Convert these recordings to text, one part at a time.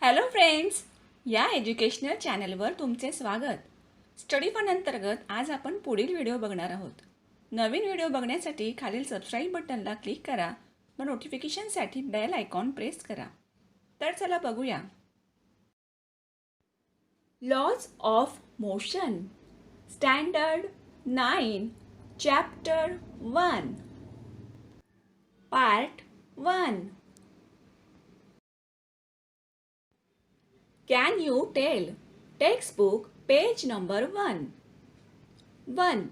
Hello friends, या educational चॅनलवर तुमचे स्वागत. स्टडी फन अंतर्गत आज आपण पुढील व्हिडिओ बघणार आहोत. नवीन व्हिडिओ बघण्यासाठी खालील सबस्क्राईब बटनला क्लिक करा व नोटिफिकेशनसाठी बेल आयकॉन प्रेस करा. तर चला बघूया. Laws of motion, standard 9, chapter 1, part 1. Can you tell? Textbook, page number 1. 1.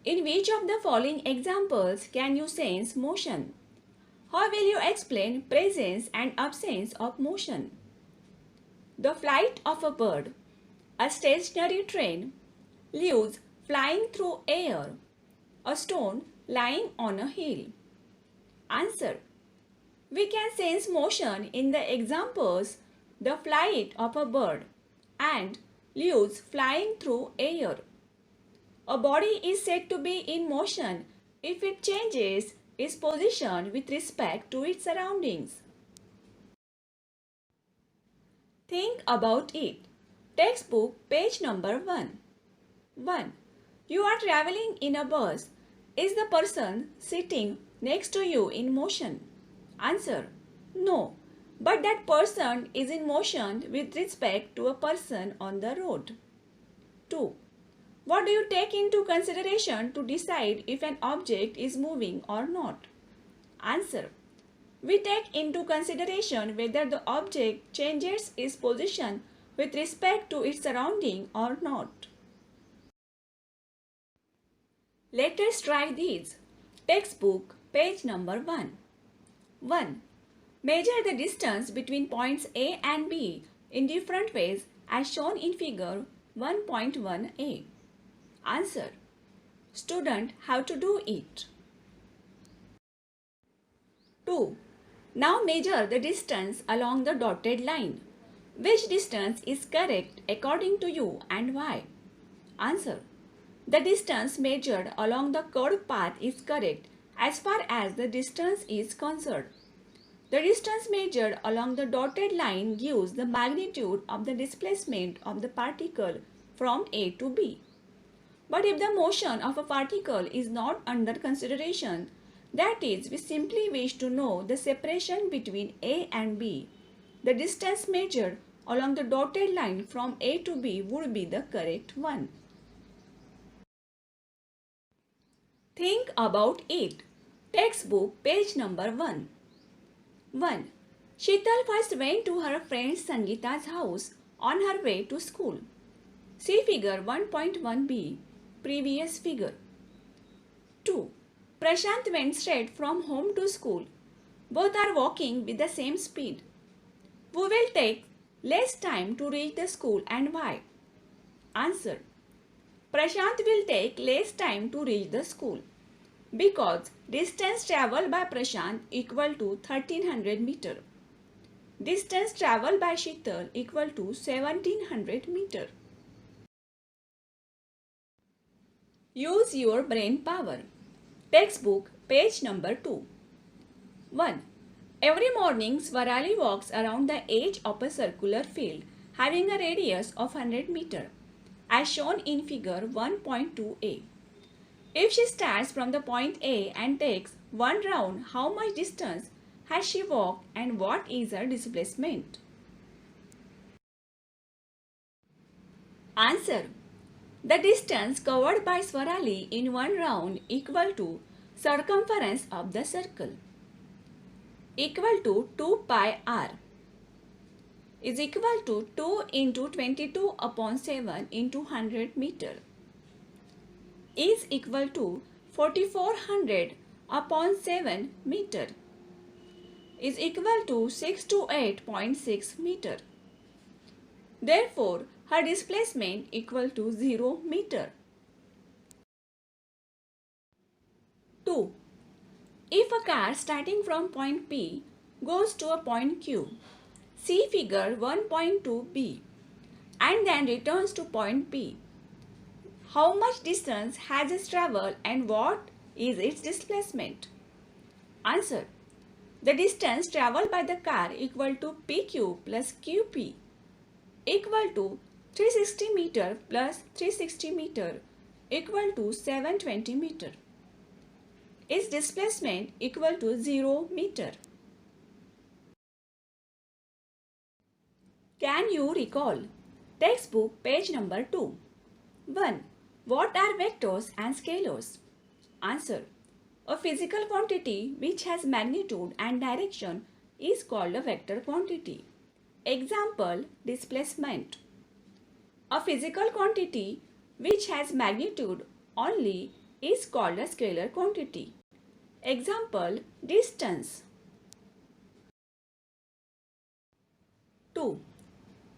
In which of the following examples can you sense motion? How will you explain presence and absence of motion? The flight of a bird. A stationary train. Leaves flying through air. A stone lying on a hill. Answer. We can sense motion in the examples the flight of a bird and leaves flying through air. A body is said to be in motion if it changes its position with respect to its surroundings. Think about it. Textbook, page number 1. 1. You are traveling in a bus. Is the person sitting next to you in motion? Answer. No. But that person is in motion with respect to a person on the road. 2. What do you take into consideration to decide if an object is moving or not? Answer. We take into consideration whether the object changes its position with respect to its surrounding or not. Let us try these. Textbook, page number 1. 1. Measure the distance between points A and B in different ways as shown in figure 1.1a. Answer. Student, how to do it? 2. Now measure the distance along the dotted line. Which distance is correct according to you and why? Answer. The distance measured along the curved path is correct as far as the distance is concerned. The distance measured along the dotted line gives the magnitude of the displacement of the particle from A to B. But if the motion of a particle is not under consideration, that is, we simply wish to know the separation between A and B, the distance measured along the dotted line from A to B would be the correct one. Think about it. Textbook, page number 1. 1. Sheetal first went to her friend Sangeeta's house on her way to school. See figure 1.1b, previous figure. 2. Prashant went straight from home to school. Both are walking with the same speed. Who will take less time to reach the school and why? Answer. Prashant will take less time to reach the school because distance traveled by Prashant equal to 1300 meter. Distance traveled by Sheetal equal to 1700 meter. Use your brain power. Textbook, page number 2. 1. Every morning Swarali walks around the edge of a circular field having a radius of 100 meter as shown in figure 1.2a. If she starts from the point A and takes one round, how much distance has she walked and what is her displacement? Answer. The distance covered by Swarali in one round equal to circumference of the circle equal to 2 pi r is equal to 2 into 22 upon 7 into 100 meter is equal to 4400 upon 7 meter is equal to 628.6 meter. Therefore, her displacement equal to 0 meter. 2. If a car starting from point P goes to a point Q, see figure 1.2b, and then returns to point P, how much distance has it traveled and what is its displacement? Answer. The distance traveled by the car equal to PQ plus QP equal to 360 meter plus 360 meter equal to 720 meter. Its displacement equal to 0 meter. Can you recall? Textbook page number 2. 1. What are vectors and scalars? Answer. A physical quantity which has magnitude and direction is called a vector quantity. Example, displacement. A physical quantity which has magnitude only is called a scalar quantity. Example, distance. 2.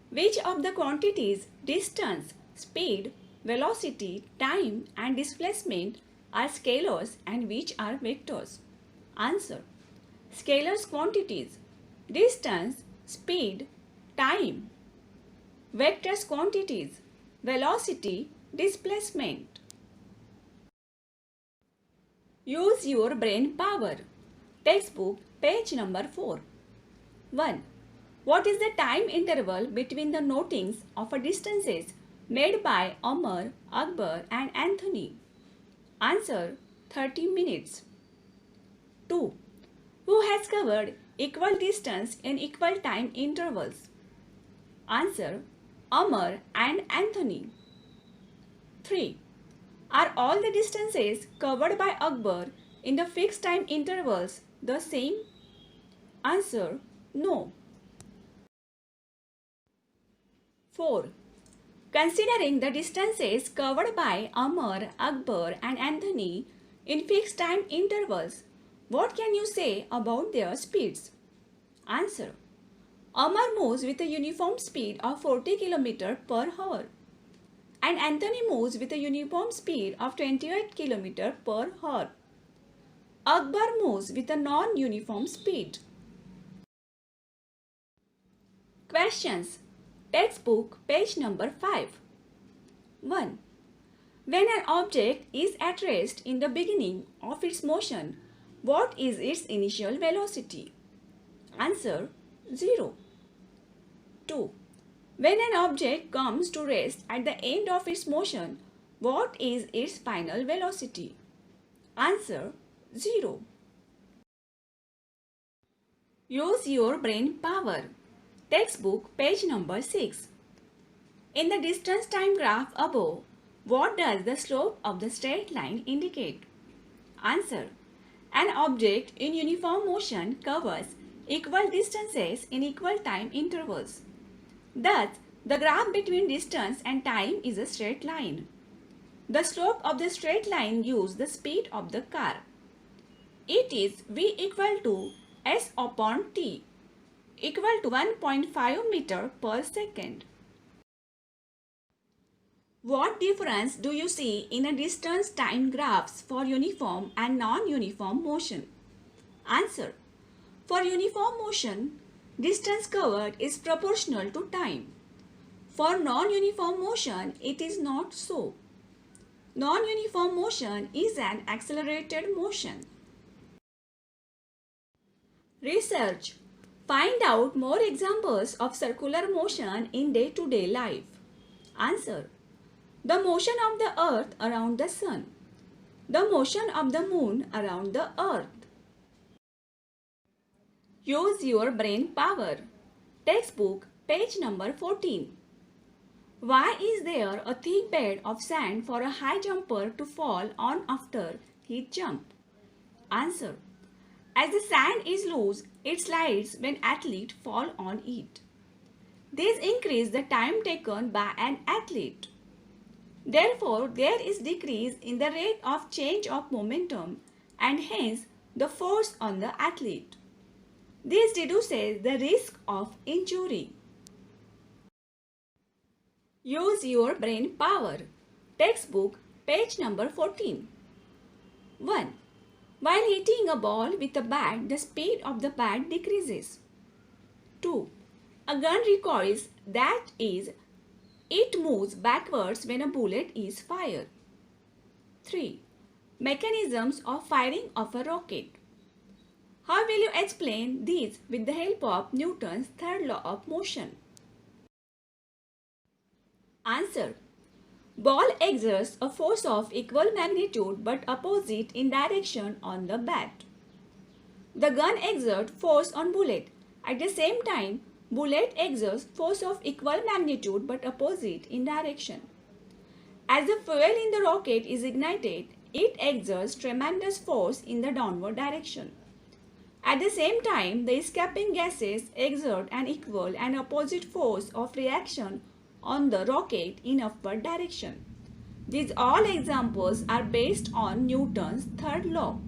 Which of the quantities distance, speed, velocity, time and displacement are scalars and which are vectors? Answer. Scalars quantities distance, speed, time. Vectors quantities velocity, displacement. Use your brain power. Textbook page number 4. 1. What is the time interval between the notings of a distances made by Omar, Akbar and Anthony? Answer. 30 minutes. 2. Who has covered equal distance in equal time intervals? Answer. Omar and Anthony. 3. Are all the distances covered by Akbar in the fixed time intervals the same? Answer. No. 4. Considering the distances covered by Amar, Akbar and Anthony in fixed time intervals, what can you say about their speeds? Answer. Amar moves with a uniform speed of 40 km per hour and Anthony moves with a uniform speed of 28 km per hour. Akbar moves with a non-uniform speed. Questions. Textbook page number 5. 1. When an object is at rest in the beginning of its motion, what is its initial velocity? Answer. 0. 2. When an object comes to rest at the end of its motion, what is its final velocity? Answer. 0. Use your brain power. Textbook page number 6. In the distance time graph above, what does the slope of the straight line indicate? Answer. An object in uniform motion covers equal distances in equal time intervals. Thus, the graph between distance and time is a straight line. The slope of the straight line gives the speed of the car. It is V equal to S upon T equal to 1.5 meter per second. What difference do you see in a distance time graphs for uniform and non-uniform motion? Answer. For uniform motion, distance covered is proportional to time. For non-uniform motion, it is not so. Non-uniform motion is an accelerated motion. Research. Find out more examples of circular motion in day-to-day life. Answer. The motion of the earth around the sun. The motion of the moon around the earth. Use your brain power. Textbook page number 14. Why is there a thick bed of sand for a high jumper to fall on after he jumps? Answer. As the sand is loose, it slides when athletes fall on it. This increases the time taken by an athlete. Therefore, there is decrease in the rate of change of momentum and hence the force on the athlete. This reduces the risk of injury. Use your brain power. Textbook page number 14. 1. While hitting a ball with a bat, the speed of the bat decreases. 2. A gun recoils, that is, it moves backwards when a bullet is fired. 3. Mechanisms of firing of a rocket. How will you explain these with the help of Newton's third law of motion? Answer. Ball exerts a force of equal magnitude but opposite in direction on the bat. The gun exerts force on bullet. At the same time, bullet exerts force of equal magnitude but opposite in direction. As the fuel in the rocket is ignited, it exerts tremendous force in the downward direction. At the same time, the escaping gases exert an equal and opposite force of reaction on the rocket in upward direction. These all examples are based on Newton's third law.